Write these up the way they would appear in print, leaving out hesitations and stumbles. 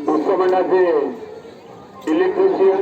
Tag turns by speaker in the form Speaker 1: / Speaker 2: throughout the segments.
Speaker 1: उत्सवमंडळाचे electrician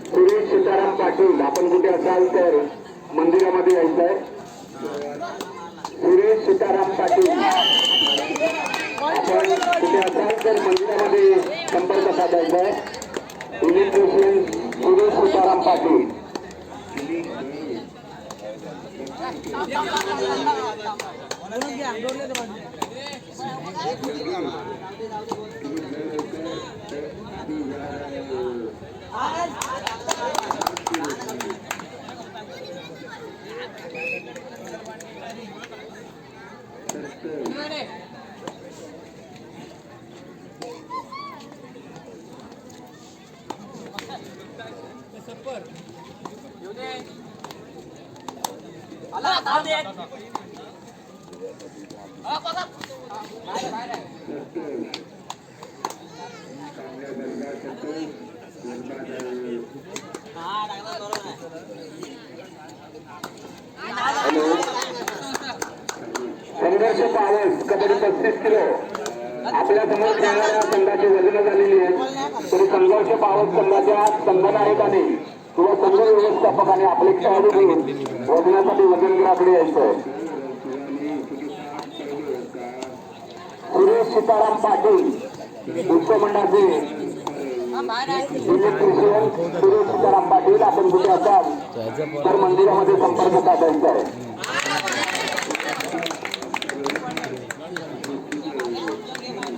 Speaker 1: Suresh Sitaram Patil, आपण कुठे असाल तर मंदिरामध्ये यायचं आहे. सुरेश सीताराम पाटील, आपण कुठे असाल तर मंदिरामध्ये संपर्क साधायचा आहे. इलेक्ट्रिशियन सुरेश सीताराम पाटील. संघर्ष पावस कबड्डी 35 किलो आपल्या समोर खेळणाऱ्या संघाची वजन झालेली आहे. तरी संघर्ष पावस संघाच्या संघनायकाने किंवा संघ व्यवस्थापकाने आपले खेळाडू घेऊन वजनासाठी वजनगराकडे यायचं आहे. सुरेश सीताराम पाटील, उत्सवमंडळाचे इलेक्ट्रिशियन सुरेश सीताराम पाटील, आपण कुठे असाल तर मंदिरामध्ये संपर्क साधायचा आहे.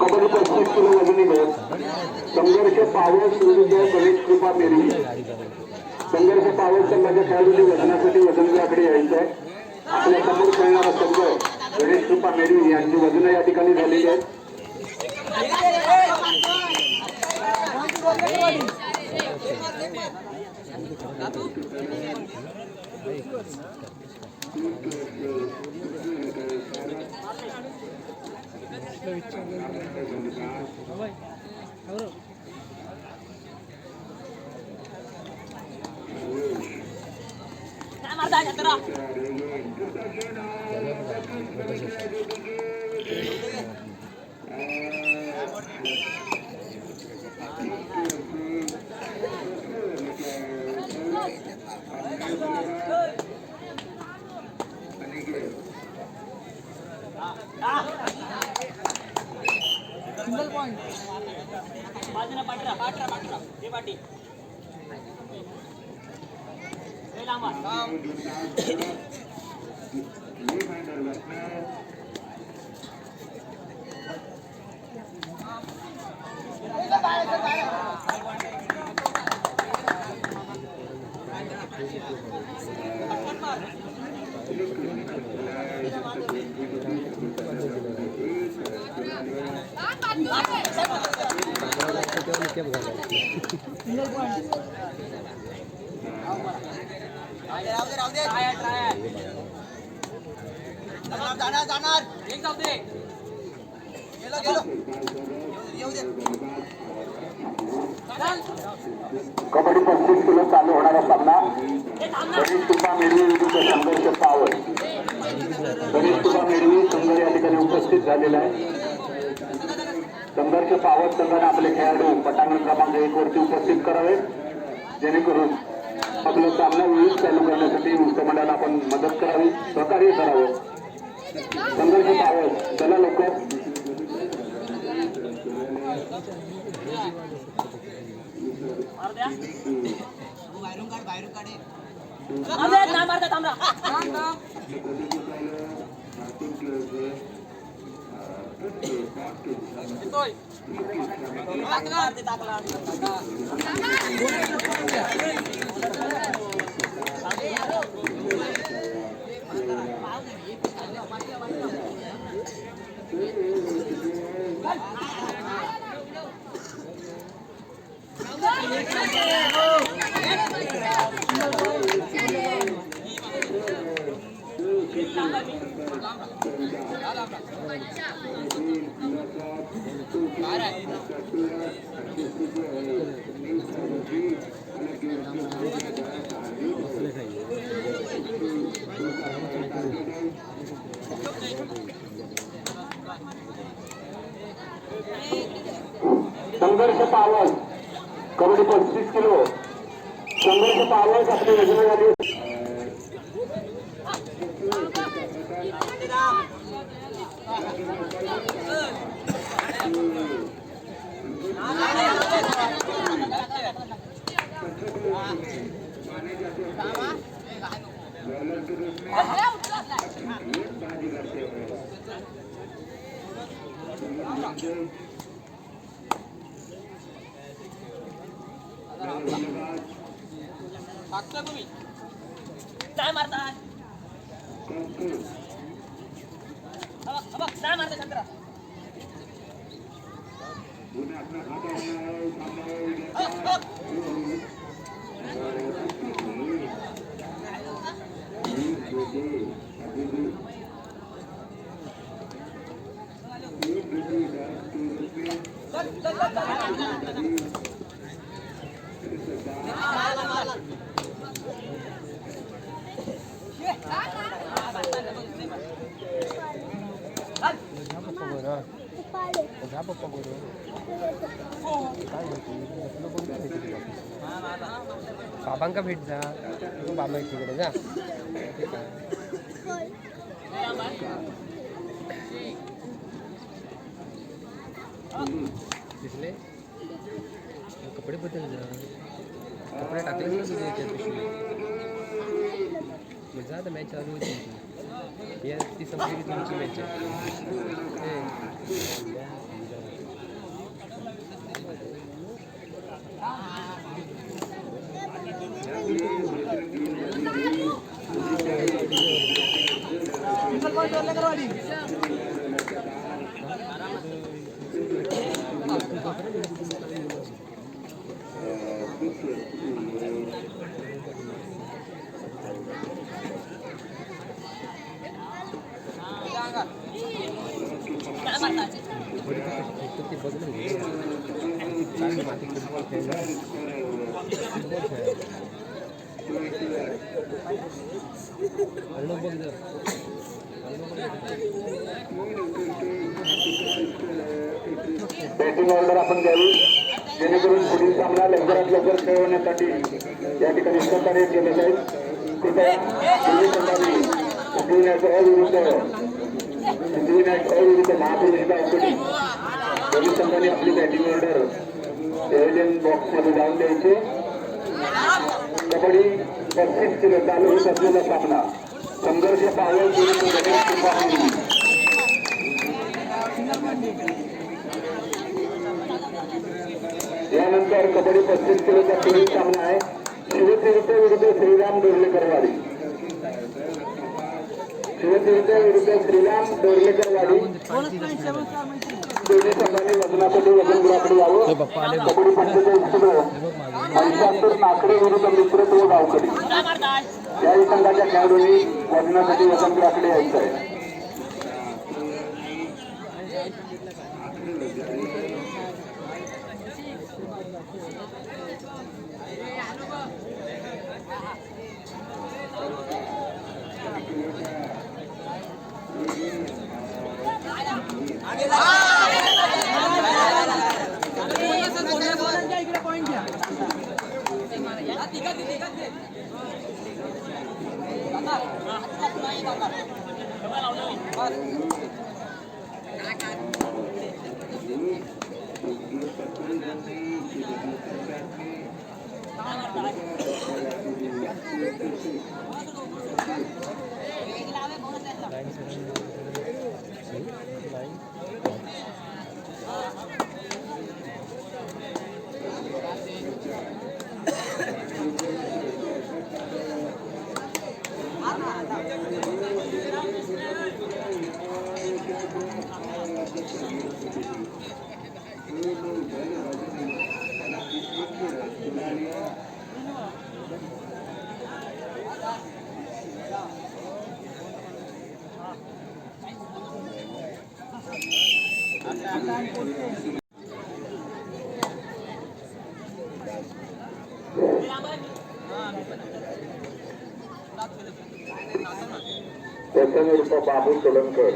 Speaker 1: कबड्डी 35 किलो वजनीने संघर्ष पावस विरुद्ध गणेश कृपा मेरी. संघर्ष पावस संघाच्या खेळाडूंनी वजनासाठी वजनगराकडे यायचं आहे. आपल्या समोर खेळणारा संघ गणेश कृपा मेरी यांची वजन या ठिकाणी झालेली आहेत.
Speaker 2: सिंगल पॉइंट बाजूला पाठरा पाठरा पाठरा हे पाठी हे लांबा काम सिंगल पॉइंट राहू दे जाणार एक जाऊ दे गेलो येऊ दे.
Speaker 1: कबड्डी 35 किलो चालू होणारा सामना गणेश कृपा मेढवी विरुद्ध संघर्ष पावस. गणेश कृपा मेढवी संघ या ठिकाणी उपस्थित झालेला आहे. संघर्ष पावस संघाने आपले खेळाडू पटांगण क्रमांक 1 वरती उपस्थित करावे, जेणेकरून आपला सामना वेळीच चालू करण्यासाठी उत्सवमंडळाला आपण मदत करावी, सहकार्य करावं. संघर्ष पावस चला लवकर. संघर्ष पावस कबड्डी 35 किलो संघर्ष पावस आपली वजन झाली
Speaker 2: काय मारतात काय मारतात चंद्रा
Speaker 3: बाबांका भेट जा बाबा तिकडे जा ठीक आहे दिसले कपडे बदल जा कपडे टाकले ना तुझे त्या पिशवी मग जा तर मॅच चालू होती ती संपली की तुमची मॅच आहे
Speaker 1: बॅटिंग ऑर्डर आपण द्यावी जेणेकरून पुढील सामना लवकरात लवकर खेळवण्यासाठी या ठिकाणी सहकार्य केले जाईल कृपया सिद्धिविनायक विरुद्ध महापुरुष गावकडी दोन्ही संघांनी आपली बॅटिंग ऑर्डर पॅव्हिलियन बॉक्स मध्ये जाऊन द्यायचे कबड्डी 35 किलो चालू होत असलेला सामना संघर्ष पावस यानंतर कबड्डी 35 किलोचा पुढील सामना आहे शिवतीर्थ विरुद्ध श्रीराम डोर्लेकरवाडी शिवतीर्थ विरुद्ध श्रीराम डोर्लेकरवाडी दोन्ही संघांनी वजनासाठी वजनगृहाकडे यावं कबड्डी 45 किलो पंच्याहत्तर नाकडे विरुद्ध मित्रत्व गावकडी याही संघाच्या खेळाडूंनी वजनासाठी वजनगृहाकडे यायचं आहे वसंत उर्फ बाबू सोलनकर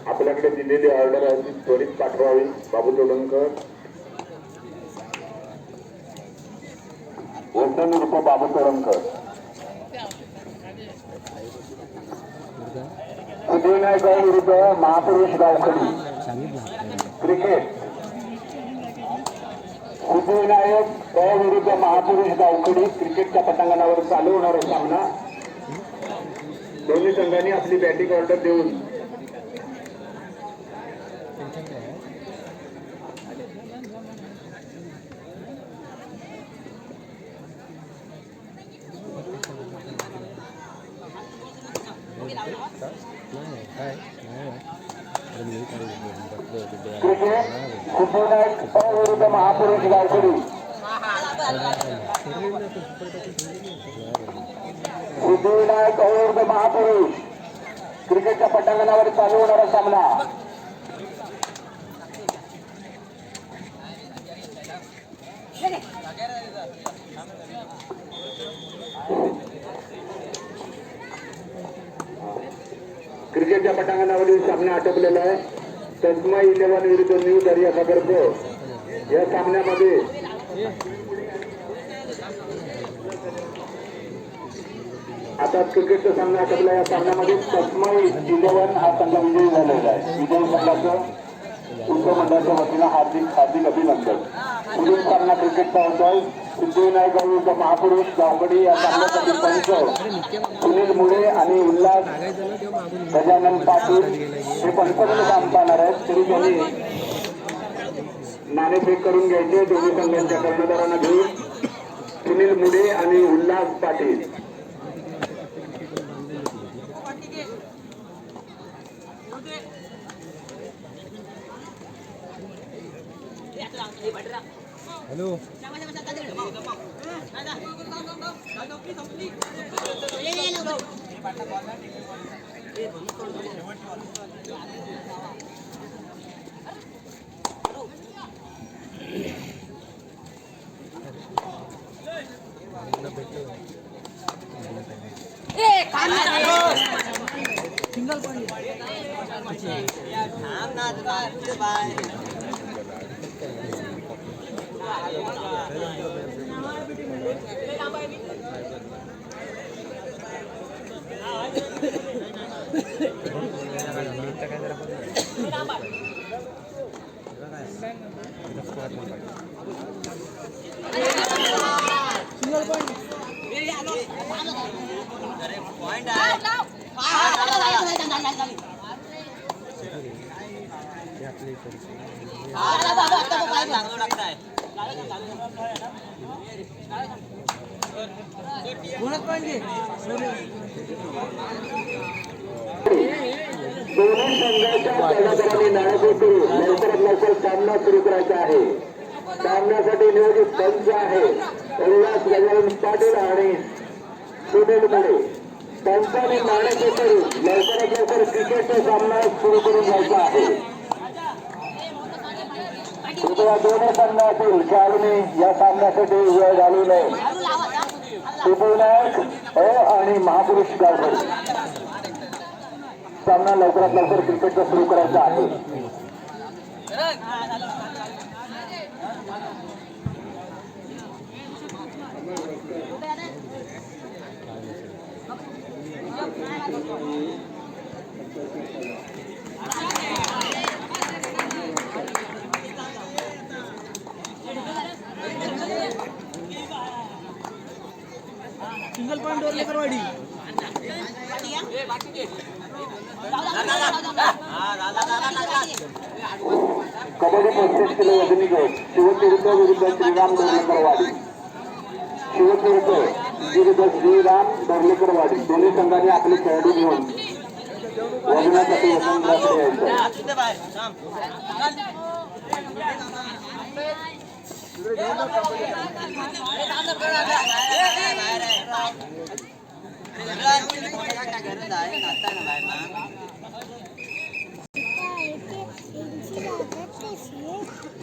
Speaker 1: आपल्याकडे दिलेली ऑर्डर आहे त्वरित पाठवावी. बाबू सोलनकर वसंत उर्फ बाबू सोलनकर सिद्धिविनायक विरुद्ध महापुरुष गावखडी क्रिकेट. सिद्धिविनायक विरुद्ध महापुरुष गावखडी क्रिकेटच्या पटांगणावर चालू होणारा सामना. दोन्ही संघांनी आपली बॅटिंग ऑर्डर देऊन सिद्धिविनायक विरुद्ध महापुरुष गावखडी. सिद्धिविनायक विरुद्ध महापुरुष क्रिकेटच्या पटांगणावर चालू होणारा सामना. क्रिकेटच्या पटांगणावरील सामना आटोपलेला आहे. तस्मा 11 विरुद्ध न्यू दर्या खबरको. या सामन्यामध्ये आता क्रिकेटचा सामना आटोपला. या सामन्यामध्ये तस्मा 11 हा संघ विजयी झालेला आहे. विजयी संघाचं उत्तर मंडळाच्या वतीनं हार्दिक अभिनंदन. पुढील सामना क्रिकेटचा होता सिद्धिविनायक विरुद्ध महापुरुष गावखडी. या सामन्यासाठी पंच सुनील मुळे आणि उल्हास गजानन पाटील हे पंच म्हणून काम पाहणार आहेत. तरी त्यांनी नाणेफेक करून घ्यायचे. दोन्ही संघांच्या कर्णधारांना घेऊन सुनील मुळे आणि Ulhas Patil.
Speaker 3: Hello single point
Speaker 1: दोन्ही संघाच्या कर्णधारांनी नाणेफेक करून लवकरात लवकर सामना सुरू करायचा आहे. सामन्यासाठी नियोजित पंच आहे उल्हास गजानन पाटील आणि सुनील मुळे. पंचांनी नाणेफेक करून लवकरात लवकर क्रिकेटचा सामना सुरू करून घ्यायचा आहे. कृपया दोन्ही संघातील खेळाडूंनी या सामन्यासाठी वेळ घालू नये. सिद्धिविनायक आणि महापुरुष गावखडी सामना लवकरात लवकर क्रिकेटचा सुरू करायचा आहे.
Speaker 3: Single point Dorlekarwadi.
Speaker 1: कबड्डी 35 किलो वजनी गट शिवतीर्थ विरुद्ध श्रीराम डोरलेकरवाडी. शिवतीर्थ विरुद्ध श्रीराम डोरलेकरवाडी. दोन्ही संघांनी आपले खेळाडू घेऊन वजनासाठी वसंतराकडे यायचं.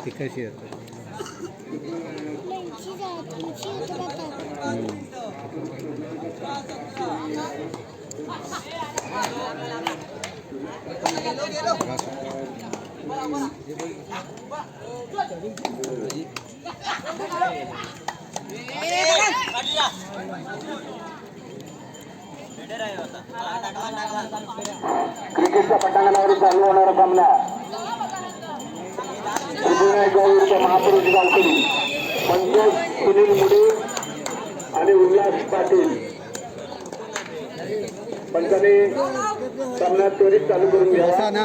Speaker 3: ती कशी आहे
Speaker 1: क्रिकेटच्या पटांगणावर चालू होणारा सामना विरुद्ध महापुरुष गावकरी पंकज सुनील मुडे आणि उल्हास पाटील पंचाने सामना त्वरित चालू करून घ्यावा
Speaker 4: ना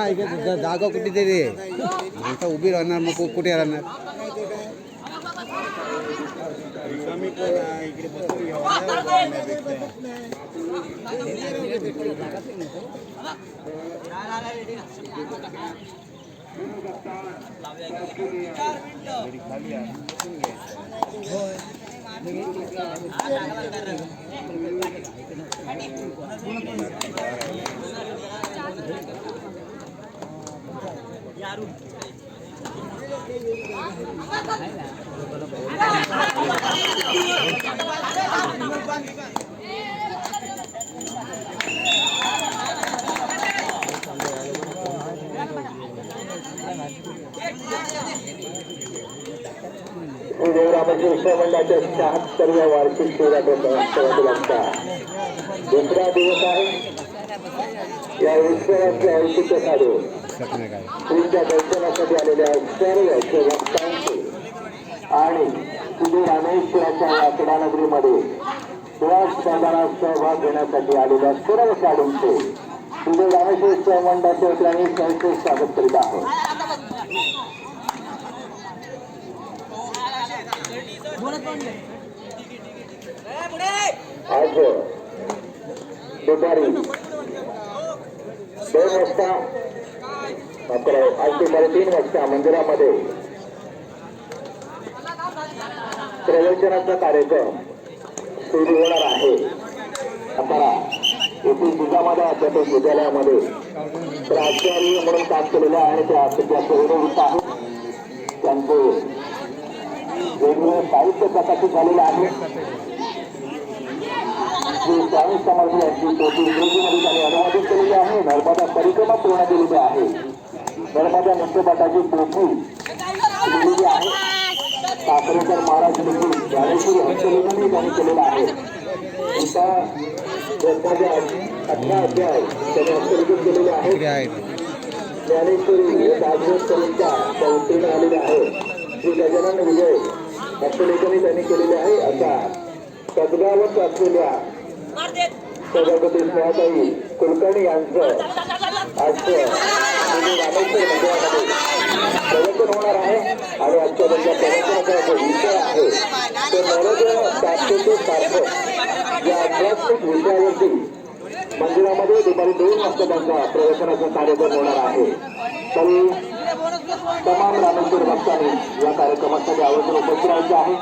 Speaker 4: जागा कुठेतरी माणसं उभी राहणार मग कुठे राहणार
Speaker 1: देवरामाजी उत्सव मंडळाच्या 76व्या वार्षिक शिवरात्रोत्सवातील आमचा दुसरा दिवस आहे. या उत्सवाचे औचित्य साधून श्रींच्या दर्शनासाठी आलेल्या सर्व भक्तांचे आणि श्री रामेश्वराच्या या क्रीडानगरीमध्ये प्रवास सहभाग घेण्यासाठी आलेल्या सर्व साधूंचे श्री रामेश्वर उत्सव मंडळाच्या वतीने सहर्ष स्वागत करीत आहोत. आज दुपारी 2 वाजता आज दुपारी 3 वाजता मंदिरामध्ये प्रवचनाचा कार्यक्रम सुरू होणार आहे. आता येथील जिल्ह्यामध्ये अध्यापक विद्यालयामध्ये प्राचार्य म्हणून काम केलेलं आहे आणि त्या विरोध आहेत. त्यांचे वेगवेगळे साहित्य प्रकाशित झालेलं आहे. श्री स्वामी समर्थ यांची पोथी इंग्रजीमध्ये त्यांनी अनुवादित केलेली आहे. नर्मदा परिक्रमा पूर्ण केलेली आहे. नर्मदा नृत्यपाठाची पोथी लिहिलेली आहे. काकरेकर महाराज देखील ज्ञानेश्वरी हस्तलेखनही त्यांनी केलेलं आहे. गीता ग्रंथाचे 18 अध्याय त्यांनी हस्तलेखन केलेले आहेत. ज्ञानेश्वरी दासबोध कवींच्या उत्तीर्ण आलेले आहे. श्री गजानन विजय हस्तलेखनही त्यांनी केलेले आहे. अशा सदगावत असलेल्या सभापती स्नेहाताई कुलकर्णी यांचं आज रामेश्वर मंदिरामध्ये प्रवचन होणार आहे. आणि आजच्या त्यांच्या प्रवचनाचा जो विषय आहे तो नवोदय प्राप्तीचे सार्थक या आध्यात्मिक विषयावरती मंदिरामध्ये दुपारी 2 वाजता त्यांचा प्रवचनाचा कार्यक्रम होणार आहे. तरी तमाम रामेश्वर भक्तांनी या कार्यक्रमासाठी आवर्जून उपस्थित राहायचे आहे.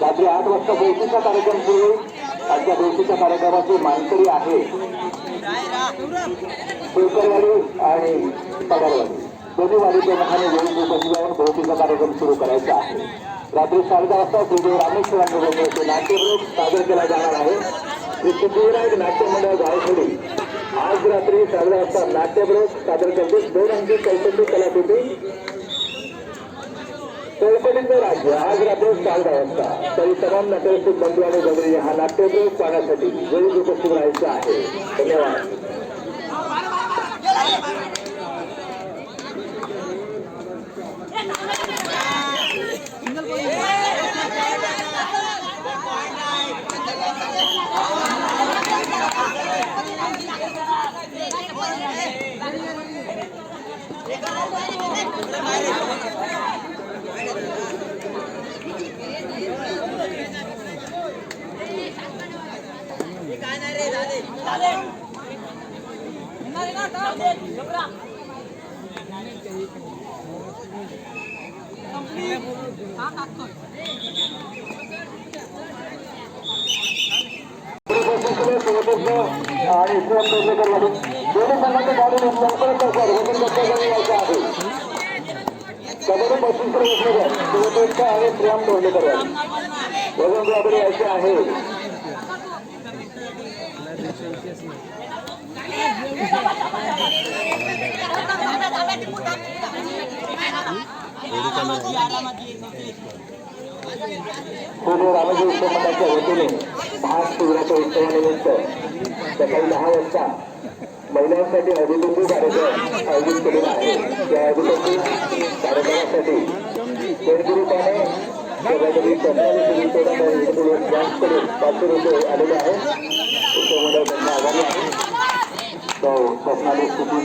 Speaker 1: रात्री 8 वाजता बैठकीचा कार्यक्रम सुरू होईल. आजच्या बैठकीच्या कार्यक्रमाची मानकरी आहे कोकरवाडी आणि पगारवाडी दोन्ही वाडीच्या मुखाने वेळी उपस्थित जाऊन बैठकीचा कार्यक्रम सुरू करायचा आहे. रात्री 10:30 वाजता श्री रामेश्वरांनी नाट्यप्रयोग सादर केला जाणार आहे. श्री सिद्धिविनायक नाट्य मंडळ गावखेडी आज रात्री 10:30 वाजता नाट्यप्रयोग सादर करते. 2 अंकी कौटुंबिक कलाकृती चौकटींचं राज्य आज रात्री 10:30 वाजता. तरी तमाम नटरसिक बंधू आणि भगिनी हा नाट्यप्रयोग पाहण्यासाठी वेळी उपस्थित राहायचं आहे. धन्यवाद. आणि दोन्ही संघाचे गाडी लवकरच आहे. कबड्डी 35 आणि श्रीराम तोंडेकर वजन यायचे आहे. पुणे रामजी उत्सव मंडळाच्या वतीने भात शिबिराच्या उत्सवानिमित्त सकाळी 10 वाजता महिलांसाठी हळदीकुंकू कार्यक्रम आयोजित केलेला आहे. या हळदीकुंकू कार्यक्रमासाठी पेडगिरीपाने सभापती कमलाजी सुनील जास्त करून 500 रुपये आलेले आहेत. उत्सव मंडळ त्यांना आभारी आहे. तो स्वप्नाली स्थिती